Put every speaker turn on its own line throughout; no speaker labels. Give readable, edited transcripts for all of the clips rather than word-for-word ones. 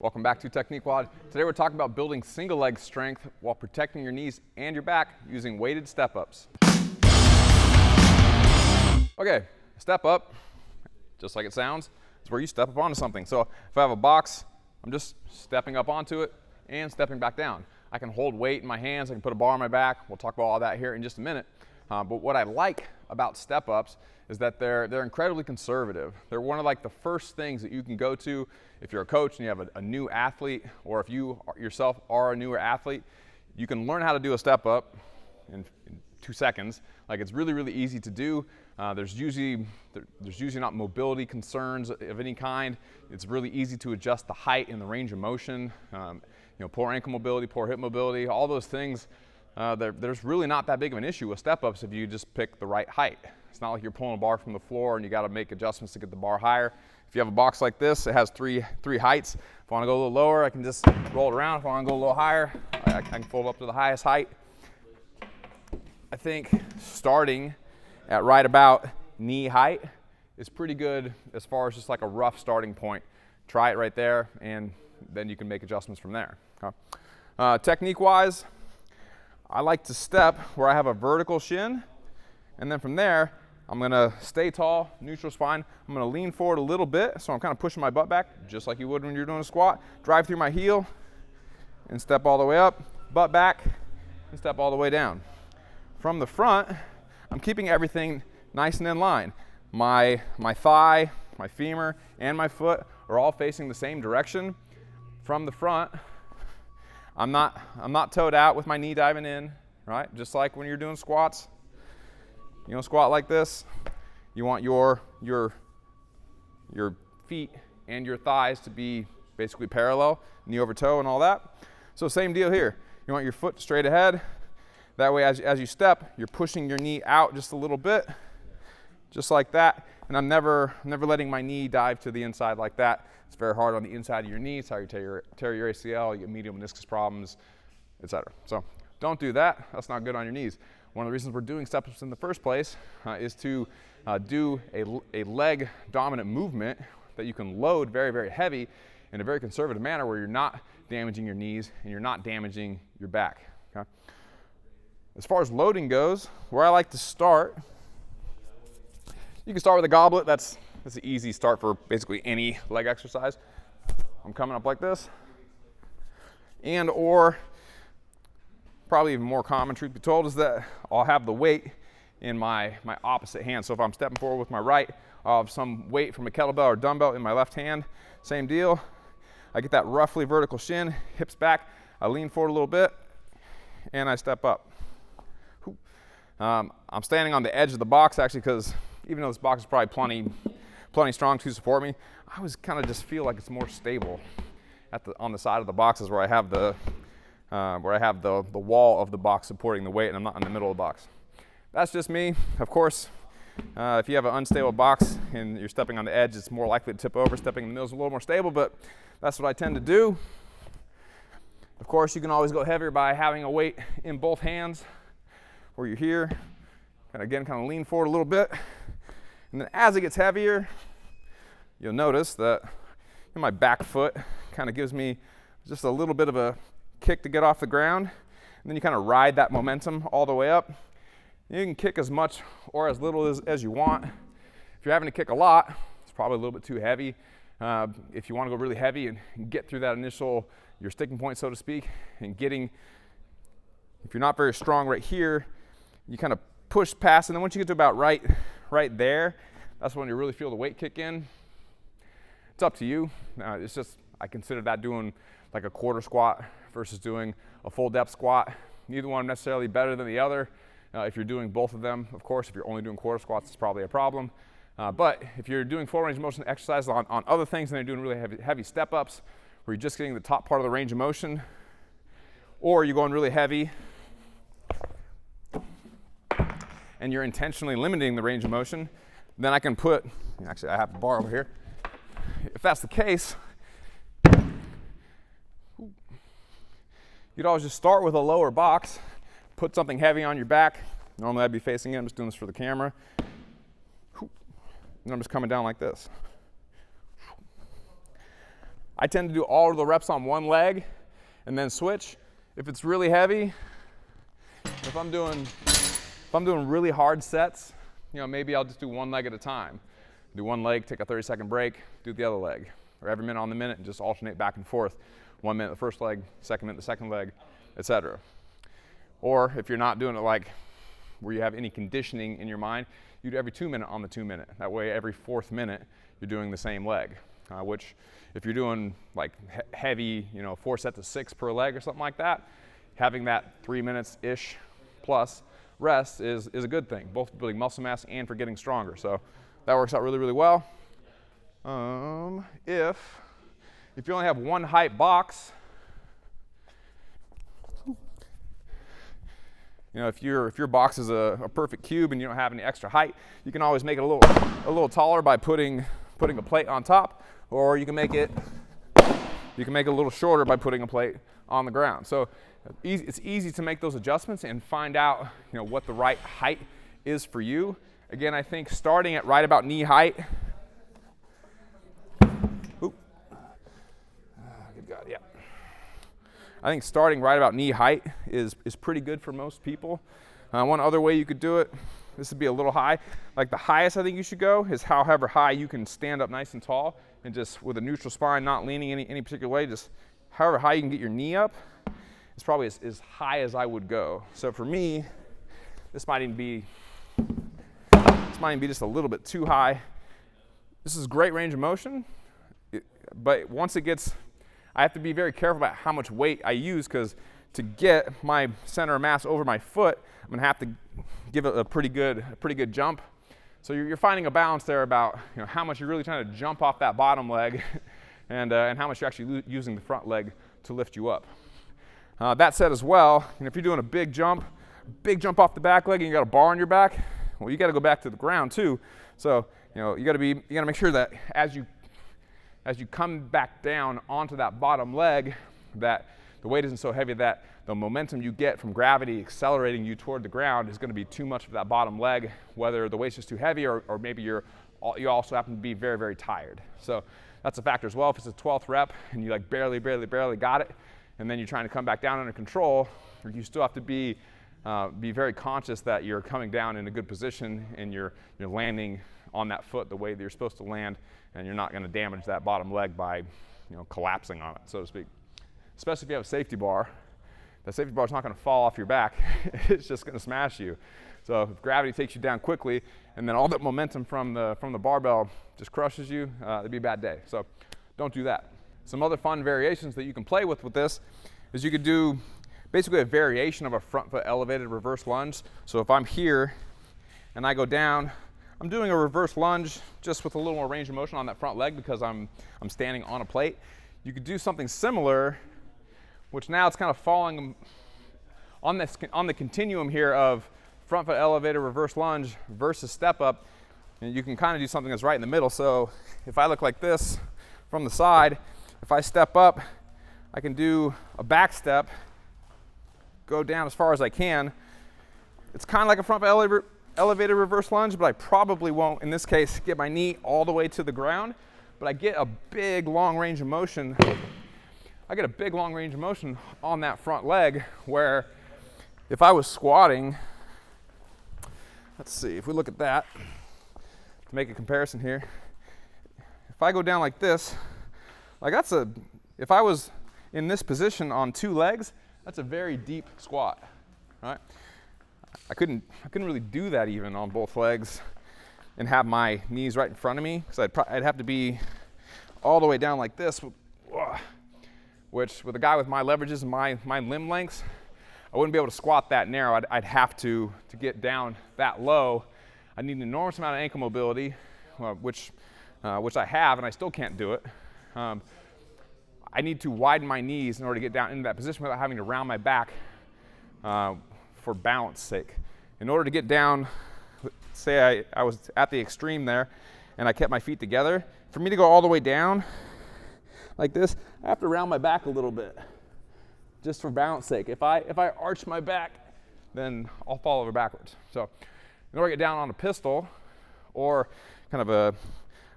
Welcome back to TechniqueWOD. Today we're talking about building single leg strength while protecting your knees and your back using weighted step-ups. Okay, step up, just like it sounds, is where you step up onto something. So if I have a box, I'm just stepping up onto it and stepping back down. I can hold weight in my hands, I can put a bar on my back. We'll talk about all that here in just a minute. But what I like about step-ups is that they're incredibly conservative. They're one of like the first things that you can go to if you're a coach and you have a new athlete, or if you yourself are a newer athlete. You can learn how to do a step-up in 2 seconds. Like, it's really, really easy to do. There's usually not mobility concerns of any kind. It's really easy to adjust the height and the range of motion. Poor ankle mobility, poor hip mobility, all those things. There's really not that big of an issue with step-ups if you just pick the right height. It's not like you're pulling a bar from the floor and you got to make adjustments to get the bar higher. If you have a box like this, it has three heights. If I want to go a little lower, I can just roll it around. If I want to go a little higher, I can fold up to the highest height. I think starting at right about knee height is pretty good as far as just like a rough starting point. Try it right there, and then you can make adjustments from there. Okay. Technique-wise, I like to step where I have a vertical shin, and then from there, I'm gonna stay tall, neutral spine. I'm gonna lean forward a little bit, so I'm kind of pushing my butt back, just like you would when you're doing a squat. Drive through my heel, and step all the way up, butt back, and step all the way down. From the front, I'm keeping everything nice and in line. My thigh, my femur, and my foot are all facing the same direction. From the front, I'm not toed out with my knee diving in, right? Just like when you're doing squats. You don't squat like this. You want your feet and your thighs to be basically parallel, knee over toe and all that. So same deal here. You want your foot straight ahead. That way, as you step, you're pushing your knee out just a little bit, just like that. And I'm never letting my knee dive to the inside like that. It's very hard on the inside of your knee. It's how you tear your ACL, you get medial meniscus problems, etc. So don't do that. That's not good on your knees. One of the reasons we're doing step-ups in the first place is to do a leg dominant movement that you can load very, very heavy in a very conservative manner where you're not damaging your knees and you're not damaging your back. Okay? As far as loading goes, where I like to start, you can start with a goblet. That's an easy start for basically any leg exercise. I'm coming up like this, or probably even more common, truth be told, is that I'll have the weight in my opposite hand. So if I'm stepping forward with my right, I'll have some weight from a kettlebell or dumbbell in my left hand. Same deal. I get that roughly vertical shin, hips back. I lean forward a little bit, and I step up. I'm standing on the edge of the box actually, because even though this box is probably plenty strong to support me, I always kind of just feel like it's more stable on the side of the boxes where I have the wall of the box supporting the weight, and I'm not in the middle of the box. That's just me. Of course, if you have an unstable box and you're stepping on the edge, it's more likely to tip over. Stepping in the middle is a little more stable, but that's what I tend to do. Of course, you can always go heavier by having a weight in both hands where you're here. And again, kind of lean forward a little bit. And then as it gets heavier, you'll notice that my back foot kind of gives me just a little bit of a kick to get off the ground, and then you kind of ride that momentum all the way up. You can kick as much or as little as you want. If you're having to kick a lot, it's probably a little bit too heavy. If you want to go really heavy and get through that your sticking point, so to speak, and if you're not very strong right here, you kind of push past, and then once you get to about right there, that's when you really feel the weight kick in. It's up to you. It's just, I consider that doing like a quarter squat versus doing a full depth squat. Neither one necessarily better than the other. If you're doing both of them, of course, if you're only doing quarter squats, it's probably a problem. But if you're doing full range of motion exercises on other things, and you're doing really heavy step-ups, where you're just getting the top part of the range of motion, or you're going really heavy, and you're intentionally limiting the range of motion, then I can actually I have a bar over here. If that's the case, you'd always just start with a lower box, put something heavy on your back. Normally I'd be facing it. I'm just doing this for the camera. And I'm just coming down like this. I tend to do all of the reps on one leg and then switch. If it's really heavy, if I'm doing really hard sets, maybe I'll just do one leg at a time. Do one leg, take a 30-second break, do the other leg. Or every minute on the minute, and just alternate back and forth. 1 minute the first leg, 2nd minute the second leg, etc. Or if you're not doing it like where you have any conditioning in your mind, you do every 2 minute on the 2 minute. That way every 4th minute you're doing the same leg, which if you're doing like heavy, 4 sets of 6 per leg or something like that, having that 3 minutes-ish plus rest is a good thing, both for building muscle mass and for getting stronger. So that works out really, really well. If you only have one height box, if your box is a perfect cube and you don't have any extra height, you can always make it a little taller by putting a plate on top, or you can make it a little shorter by putting a plate on the ground. So it's easy to make those adjustments and find out what the right height is for you. Again, I think starting at right about knee height. Good God, yeah. I think starting right about knee height is pretty good for most people. One other way you could do it, this would be a little high. Like the highest I think you should go is however high you can stand up nice and tall, and just with a neutral spine, not leaning any particular way, just however high you can get your knee up is probably as high as I would go. So for me, this might even be just a little bit too high. This is great range of motion, but once it gets, I have to be very careful about how much weight I use, because to get my center of mass over my foot, I'm going to have to give it a pretty good jump. So you're finding a balance there about how much you're really trying to jump off that bottom leg, and how much you're actually using the front leg to lift you up. That said as well, if you're doing a big jump off the back leg and you got a bar on your back, well, you got to go back to the ground too. So you got to make sure that as you come back down onto that bottom leg, that the weight isn't so heavy that the momentum you get from gravity accelerating you toward the ground is going to be too much for that bottom leg, whether the weight's just too heavy or maybe you also happen to be very, very tired. So that's a factor as well. If it's a 12th rep and you like barely got it, and then you're trying to come back down under control, you still have to be very conscious that you're coming down in a good position and you're landing on that foot the way that you're supposed to land, and you're not going to damage that bottom leg by collapsing on it, so to speak. Especially if you have a safety bar. The safety bar is not going to fall off your back. It's just going to smash you. So if gravity takes you down quickly and then all that momentum from the barbell just crushes you, it'd be a bad day. So don't do that. Some other fun variations that you can play with this is you could do basically a variation of a front foot elevated reverse lunge. So if I'm here and I go down, I'm doing a reverse lunge just with a little more range of motion on that front leg because I'm standing on a plate. You could do something similar, which now it's kind of falling on the continuum here of front foot elevated reverse lunge versus step up, and you can kind of do something that's right in the middle. So if I look like this from the side, if I step up, I can do a back step, go down as far as I can. It's kind of like a front foot elevated reverse lunge, but I probably won't, in this case, get my knee all the way to the ground, but I get a big long range of motion. I get a big long range of motion on that front leg, where if I was squatting, let's see, if we look at that, to make a comparison here, if I go down like this, if I was in this position on 2 legs, that's a very deep squat, right? I couldn't really do that even on both legs and have my knees right in front of me, because I'd have to be all the way down like this, which with a guy with my leverages and my limb lengths, I wouldn't be able to squat that narrow. I'd have to get down that low. I need an enormous amount of ankle mobility, which I have, and I still can't do it. I need to widen my knees in order to get down into that position without having to round my back for balance sake. In order to get down, say I was at the extreme there and I kept my feet together, for me to go all the way down like this, I have to round my back a little bit just for balance sake. If I arch my back, then I'll fall over backwards. So in order to get down on a pistol or kind of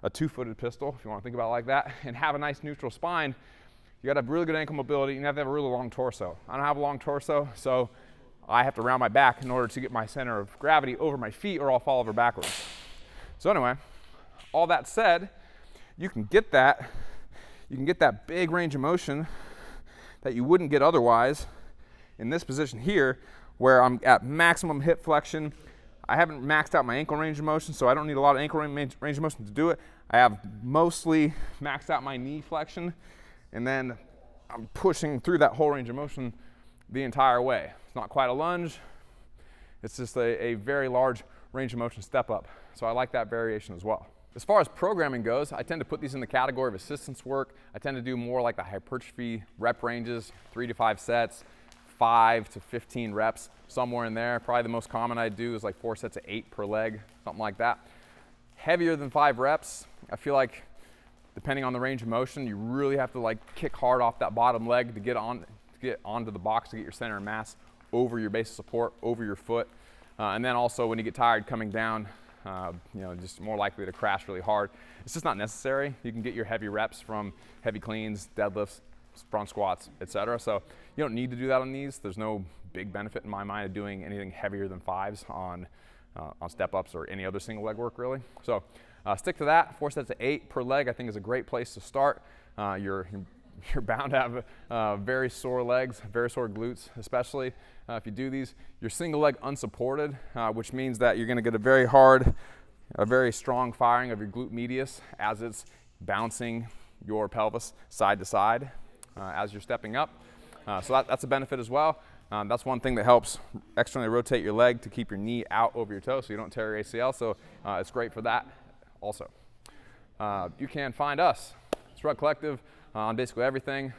a two-footed pistol, if you want to think about it like that, and have a nice neutral spine, you got to have really good ankle mobility, and you have to have a really long torso. I don't have a long torso, so I have to round my back in order to get my center of gravity over my feet, or I'll fall over backwards. So anyway, all that said, you can get that big range of motion that you wouldn't get otherwise in this position here, where I'm at maximum hip flexion. I haven't maxed out my ankle range of motion, so I don't need a lot of ankle range of motion to do it. I have mostly maxed out my knee flexion, and then I'm pushing through that whole range of motion the entire way. It's not quite a lunge. It's just a very large range of motion step up. So I like that variation as well. As far as programming goes, I tend to put these in the category of assistance work. I tend to do more like the hypertrophy rep ranges, 3 to 5 sets, 5 to 15 reps, somewhere in there. Probably the most common I do is like 4 sets of 8 per leg, something like that. Heavier than 5 reps, I feel like depending on the range of motion, you really have to like kick hard off that bottom leg to get onto the box, to get your center of mass over your base of support, over your foot. And then also when you get tired coming down, just more likely to crash really hard. It's just not necessary. You can get your heavy reps from heavy cleans, deadlifts, front squats, etc. So you don't need to do that on these. There's no big benefit in my mind of doing anything heavier than 5s on step ups or any other single leg work really. So stick to that. 4 sets of 8 per leg I think is a great place to start. You're bound to have very sore legs, very sore glutes, especially if you do these. You're single leg unsupported, which means that you're going to get a very strong firing of your glute medius as it's bouncing your pelvis side to side as you're stepping up. So that's a benefit as well. That's one thing that helps externally rotate your leg to keep your knee out over your toe so you don't tear your ACL. So it's great for that also. You can find us, Shrugged Collective, on basically everything.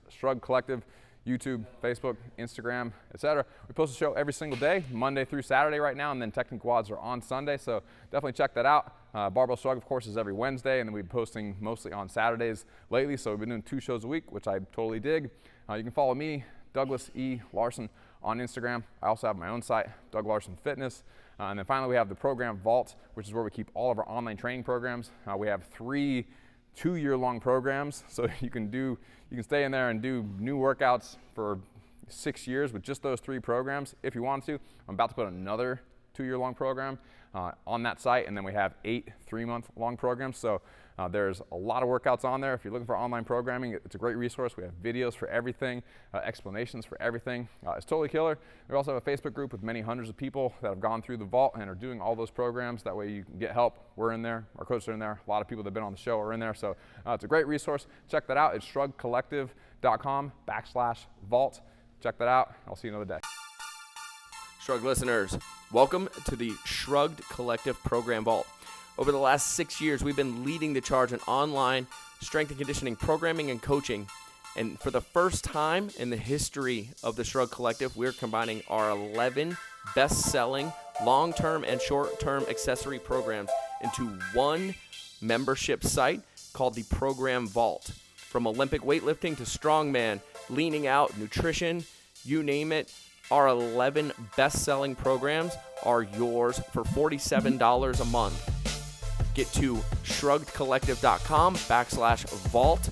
Shrugged Collective, YouTube, Facebook, Instagram, etc. We post a show every single day, Monday through Saturday right now, and then TechniqueWODs are on Sunday, so definitely check that out. Barbell Shrugged, of course, is every Wednesday, and then we've been posting mostly on Saturdays lately, so we've been doing 2 shows a week, which I totally dig. You can follow me, Douglas E. Larson, on Instagram. I also have my own site, Doug Larson Fitness. And then finally, we have the program Vault, which is where we keep all of our online training programs. We have 3 2-year-long programs, so you can stay in there and do new workouts for 6 years with just those 3 programs if you want to. I'm about to put another 2-year-long program on that site, and then we have 8 3-month-long programs. So there's a lot of workouts on there. If you're looking for online programming, it's a great resource. We have videos for everything, explanations for everything. It's totally killer. We also have a Facebook group with many hundreds of people that have gone through the Vault and are doing all those programs. That way you can get help. We're in there. Our coaches are in there. A lot of people that have been on the show are in there. So it's a great resource. Check that out. It's shruggedcollective.com/vault. Check that out. I'll see you another day.
Shrugged listeners, welcome to the Shrugged Collective Program Vault. Over the last 6 years, we've been leading the charge in online strength and conditioning programming and coaching. And for the first time in the history of the Shrugged Collective, we're combining our 11 best-selling long-term and short-term accessory programs into one membership site called the Program Vault. From Olympic weightlifting to strongman, leaning out, nutrition, you name it, our 11 best-selling programs are yours for $47 a month. Get to shruggedcollective.com/vault,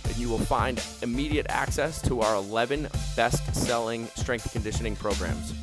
and you will find immediate access to our 11 best-selling strength and conditioning programs.